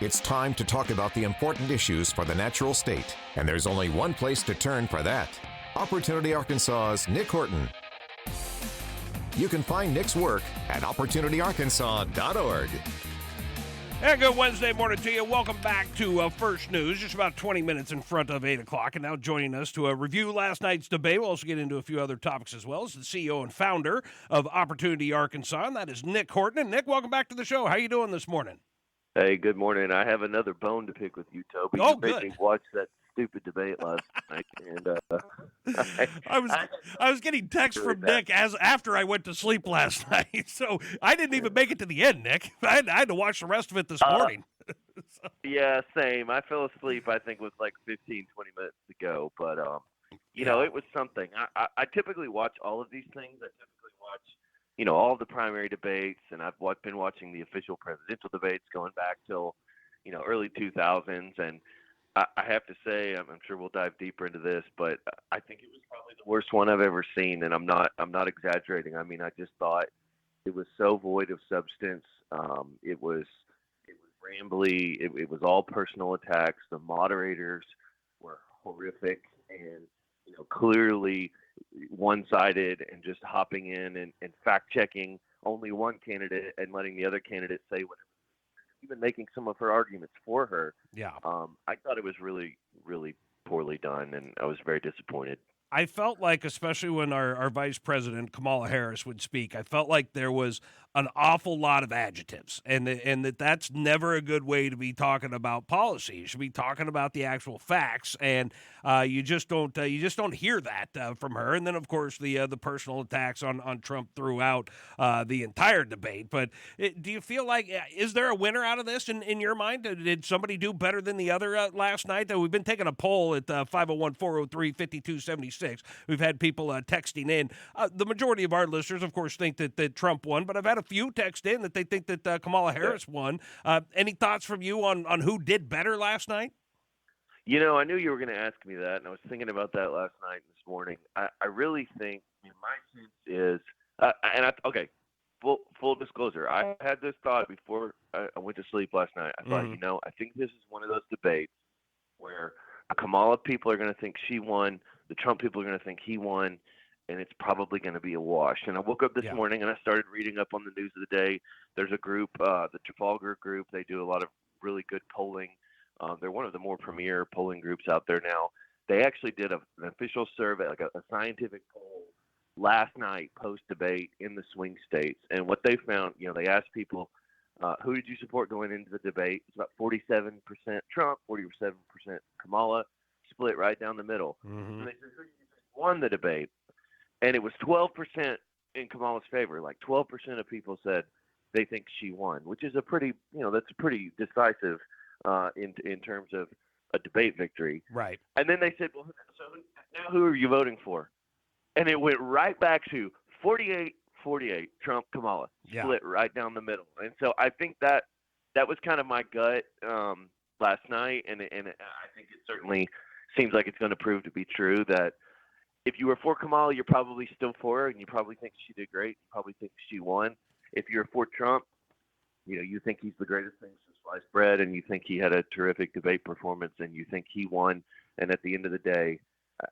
It's time to talk about the important issues for the natural state, and there's only one place to turn for that. Opportunity Arkansas's Nic Horton. You can find Nic's work at opportunityarkansas.org. And good Wednesday morning to you. Welcome back to First News, just about 20 minutes in front of 8 o'clock. And now joining us to review last night's debate. We'll also get into a few other topics as well. Is the CEO and founder of Opportunity Arkansas, and that is Nic Horton. And Nic, welcome back to the show. How you doing this morning? Hey, good morning. I have another bone to pick with you, Toby. Oh, you made good. me watch that stupid debate last night, and I was getting texts from Nic after I went to sleep last night, so I didn't even make it to the end, Nic. I had to watch the rest of it this morning. So. Yeah, same. I fell asleep, I think, with like 15, 20 minutes to go, but you know, it was something. I typically watch all of these things. I typically watch, you know, all of the primary debates, and I've been watching the official presidential debates going back till, you know, early 2000s, and I have to say, I'm sure we'll dive deeper into this, but I think it was probably the worst one I've ever seen, and I'm not exaggerating. I mean, I just thought it was so void of substance. It was rambly. It was all personal attacks. The moderators were horrific, and you know, clearly one-sided, and just hopping in and fact-checking only one candidate and letting the other candidate say whatever, even making some of her arguments for her. Yeah. I thought it was really, really poorly done, and I was very disappointed. I felt like, especially when our vice president, Kamala Harris, would speak, I felt like there was an awful lot of adjectives, and that's never a good way to be talking about policy. You should be talking about the actual facts, and you just don't hear that from her. And then, of course, the personal attacks on Trump throughout the entire debate. But do you feel like, is there a winner out of this in your mind? Did somebody do better than the other last night? We've been taking a poll at 501-403-5276. We've had people texting in. The majority of our listeners, of course, think that Trump won, but I've had a few text in that they think that Kamala Harris won. Any thoughts from you on who did better last night? You know, I knew you were going to ask me that, and I was thinking about that last night and this morning. I really think, I mean, my sense is, okay, full disclosure, I had this thought before I went to sleep last night. I thought, you know, I think this is one of those debates where the Kamala people are going to think she won, the Trump people are going to think he won, and it's probably going to be a wash. And I woke up this morning and I started reading up on the news of the day. There's a group, the Trafalgar Group. They do a lot of really good polling. They're one of the more premier polling groups out there now. They actually did an official survey, like a scientific poll last night post-debate in the swing states. And what they found, you know, they asked people, who did you support going into the debate? It's about 47% Trump, 47% Kamala, split right down the middle. Mm-hmm. And they said, who do you think won the debate? And it was 12% in Kamala's favor. Like 12% of people said they think she won, which is a pretty, you know, that's pretty decisive in terms of a debate victory. Right. And then they said, well, so now who are you voting for? And it went right back to 48-48, Trump, Kamala, split right down the middle. And so I think that was kind of my gut last night, and I think it certainly seems like it's going to prove to be true that if you were for Kamala, you're probably still for her, and you probably think she did great. You probably think she won. If you're for Trump, you know, you think he's the greatest thing since sliced bread, and you think he had a terrific debate performance, and you think he won. And at the end of the day,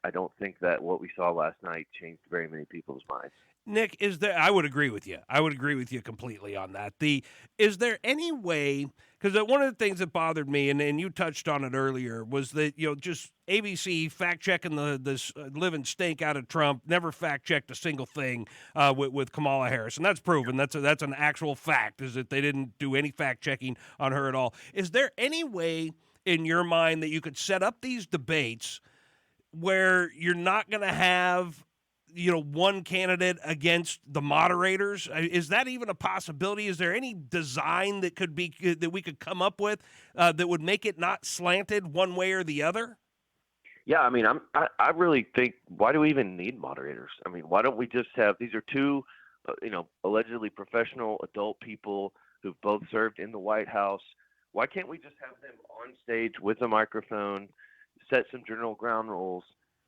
I don't think that what we saw last night changed very many people's minds. Nic, I would agree with you. I would agree with you completely on that. Is there any way, because one of the things that bothered me, and you touched on it earlier, was that, you know, just ABC fact-checking this living stink out of Trump, never fact-checked a single thing with Kamala Harris. And that's proven. That's an actual fact, is that they didn't do any fact-checking on her at all. Is there any way in your mind that you could set up these debates where you're not going to have, you know, one candidate against the moderators? Is that even a possibility? Is there any design that we could come up with that would make it not slanted one way or the other? Yeah, I mean, I really think, why do we even need moderators? I mean, why don't we just have, these are two, you know, allegedly professional adult people who've both served in the White House. Why can't we just have them on stage with a microphone, set some general ground rules,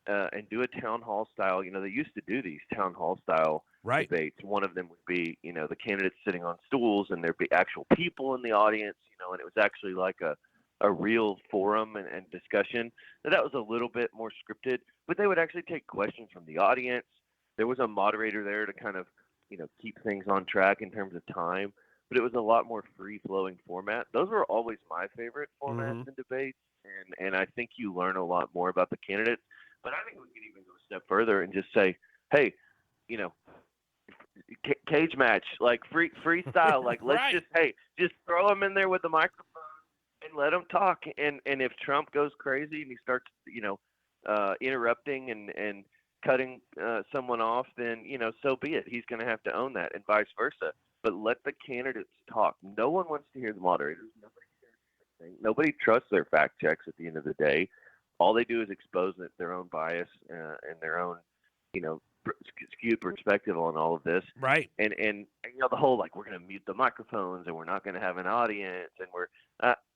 and do a town hall style? You know, they used to do these town hall style Right. debates. One of them would be, the candidates sitting on stools and there'd be actual people in the audience, and it was actually like a real forum and discussion. Now, that was a little bit more scripted, but they would actually take questions from the audience. There was a moderator there to kind of, keep things on track in terms of time, but it was a lot more free-flowing format. Those were always my favorite formats in debates, and I think you learn a lot more about the candidates. But I think we can even go a step further and just say, hey, cage match, like freestyle, like let's right. just throw them in there with the microphone and let them talk. And if Trump goes crazy and he starts, interrupting and cutting someone off, then, so be it. He's going to have to own that, and vice versa. But let the candidates talk. No one wants to hear the moderators. Nobody trusts their fact checks at the end of the day. All they do is expose their own bias and their own, skewed perspective on all of this. Right. And the whole, like, we're going to mute the microphones and we're not going to have an audience. And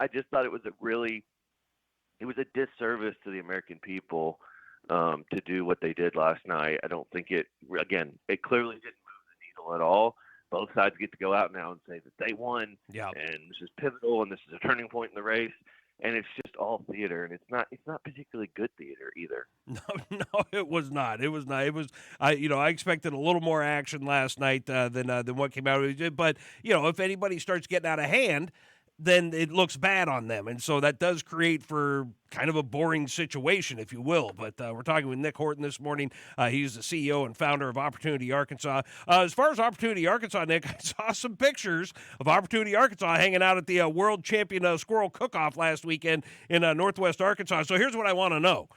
I just thought it was a disservice to the American people to do what they did last night. I don't think it clearly didn't move the needle at all. Both sides get to go out now and say that they won, and this is pivotal, and this is a turning point in the race, and it's just all theater, and it's not particularly good theater either. No, it was not. It was not. It was. I expected a little more action last night than what came out. But if anybody starts getting out of hand, then it looks bad on them. And so that does create for kind of a boring situation, if you will. But we're talking with Nic Horton this morning. He's the CEO and founder of Opportunity Arkansas. As far as Opportunity Arkansas, Nick, I saw some pictures of Opportunity Arkansas hanging out at the World Championship Squirrel Cookoff last weekend in Northwest Arkansas. So here's what I want to know.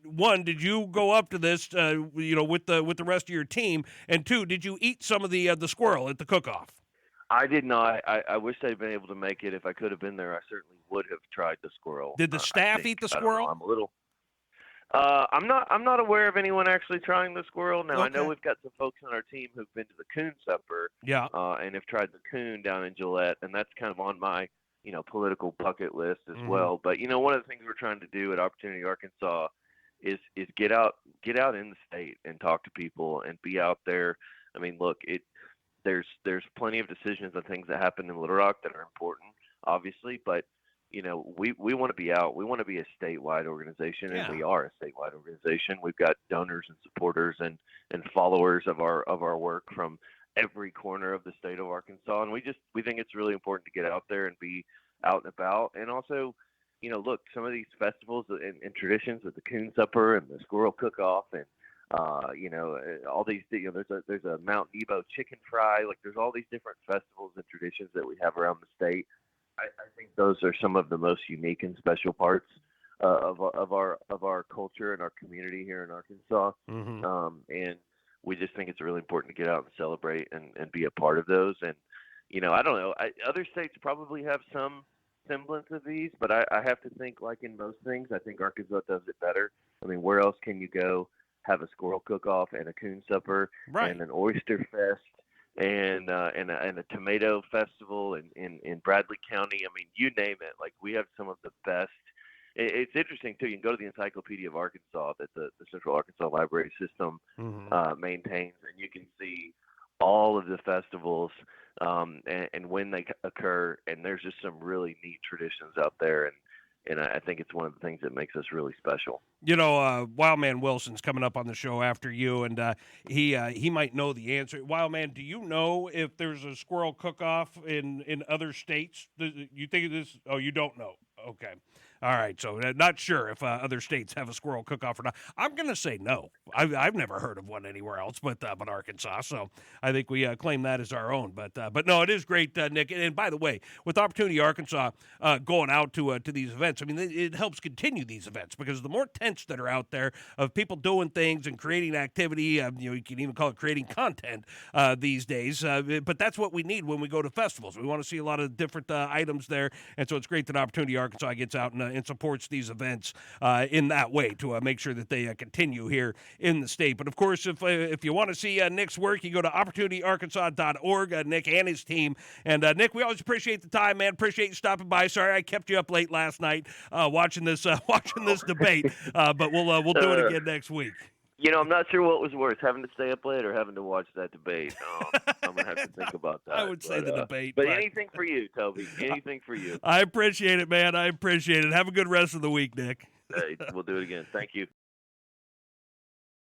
One, did you go up to this, with the rest of your team? And two, did you eat some of the squirrel at the cook-off? I did not. I wish I'd been able to make it. If I could have been there, I certainly would have tried the squirrel. Did the staff eat the squirrel? I'm a little. I'm not aware of anyone actually trying the squirrel. Now, okay. I know we've got some folks on our team who've been to the coon supper. Yeah. And have tried the coon down in Gillette, and that's kind of on my political bucket list as well. But one of the things we're trying to do at Opportunity Arkansas is get out in the state and talk to people and be out there. I mean, look, there's plenty of decisions and things that happen in Little Rock that are important, obviously, but we want to be out. We want to be a statewide organization, and we are a statewide organization. We've got donors and supporters and followers of our work from every corner of the state of Arkansas, and we think it's really important to get out there and be out and about. And also, look, some of these festivals and traditions with the coon supper and the squirrel cook-off and all these, there's a Mount Nebo chicken fry. Like, there's all these different festivals and traditions that we have around the state. I think those are some of the most unique and special parts of our culture and our community here in Arkansas. And we just think it's really important to get out and celebrate and be a part of those. And, I don't know, other states probably have some semblance of these, but I have to think, like in most things, I think Arkansas does it better. I mean, where else can you go have a squirrel cook-off and a coon supper and an oyster fest and a tomato festival in Bradley County? I mean, you name it. Like, we have some of the best. It's interesting too. You can go to the Encyclopedia of Arkansas that the Central Arkansas Library System maintains, and you can see all of the festivals and when they occur. And there's just some really neat traditions out there, and I think it's one of the things that makes us really special. Wildman Wilson's coming up on the show after you, and he might know the answer. Wildman, do you know if there's a squirrel cook-off in other states? You think this? Oh, you don't know. Okay. All right, so not sure if other states have a squirrel cook-off or not. I'm going to say no. I've never heard of one anywhere else but Arkansas, so I think we claim that as our own. But no, it is great, Nick. And by the way, with Opportunity Arkansas going out to these events, I mean, it helps continue these events because the more tents that are out there of people doing things and creating activity, you can even call it creating content these days, but that's what we need when we go to festivals. We want to see a lot of different items there, and so it's great that Opportunity Arkansas gets out and supports these events in that way to make sure that they continue here in the state. But of course, if you want to see Nick's work, you go to opportunityarkansas.org. Nick and his team. And Nick, we always appreciate the time, man. Appreciate you stopping by. Sorry I kept you up late last night watching this debate, but we'll do it again next week. I'm not sure what was worse, having to stay up late or having to watch that debate. I'm going to have to think about that. I would say the debate. But anything for you, Toby. Anything for you. I appreciate it, man. I appreciate it. Have a good rest of the week, Nick. Hey, we'll do it again. Thank you.